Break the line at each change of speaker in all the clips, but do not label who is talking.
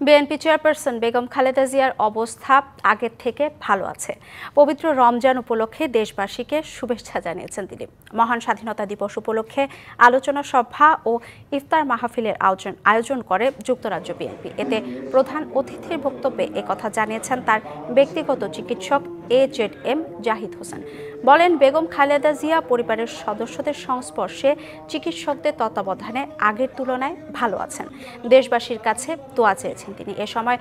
BNP chairperson Begum Khaleda জিয়ার অবস্থা আগের থেকে ভালো আছে। পবিত্র রমজান উপলক্ষে দেশবাসীকে শুভেচ্ছা জানিয়েছেন তিনি। মহান স্বাধীনতা দিবস উপলক্ষে আলোচনা সভা ও ইফতার মাহফিলের আয়োজন করে যুক্তরাজ্য বিএনপি। এতে প্রধান অতিথির বক্তব্যে একথা জানিয়েছেন তার ব্যক্তিগত চিকিৎসক AZM জাহিদ হোসেন। বলেন, বেগম খালেদা জিয়া পরিবারের সদস্যদের সংস্পর্শে চিকিৎসকদের তত্ত্বাবধানে আগের তুলনায় ভালো আছেন। দেশবাসীর কাছে দোয়া চেয়েছেন তিনি। এ সময়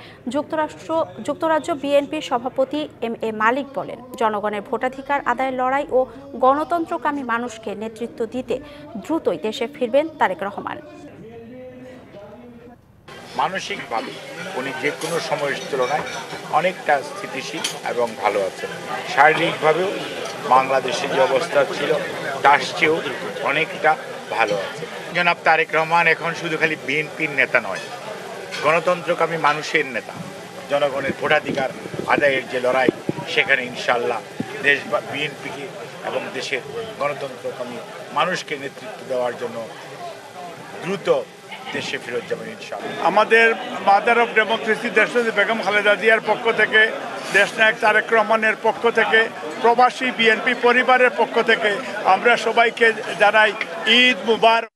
যুক্তরাজ্য বিএনপির সভাপতি MA মালিক বলেন, জনগণের ভোটাধিকার আদায়ের লড়াই ও গণতন্ত্রকামী মানুষকে নেতৃত্ব দিতে দ্রুতই দেশে ফিরবেন তারেক রহমান।
মানসিকভাবে উনি যে কোনো সময়ের তুলনায় অনেকটা স্থিতিশীল এবং ভালো আছেন। শারীরিকভাবেও বাংলাদেশে যে অবস্থা ছিল তার চেয়েও অনেকটা ভালো আছে। জনাব তারেক রহমান এখন শুধু খালি বিএনপির নেতা নয়, গণতন্ত্রকামী মানুষের নেতা। জনগণের ভোটাধিকার আদায়ের যে লড়াই, সেখানে ইনশাল্লাহ দেশ বা বিএনপিকে এবং দেশের গণতন্ত্রকামী মানুষকে নেতৃত্ব দেওয়ার জন্য দ্রুত দেশে ফেরত যাবেন ইনশাআল্লাহ।
আমাদের মাদার অফ ডেমোক্রেসি দেশনেত্রী বেগম খালেদা জিয়ার পক্ষ থেকে, দেশনায়ক তারেক রহমানের পক্ষ থেকে, প্রবাসী বিএনপি পরিবারের পক্ষ থেকে আমরা সবাইকে জানাই ঈদ মুবারক।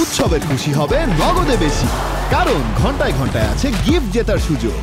উৎসবের খুশি হবে নগদে বেশি, কারণ ঘন্টায় ঘন্টায় আছে গিফট জেতার সুযোগ।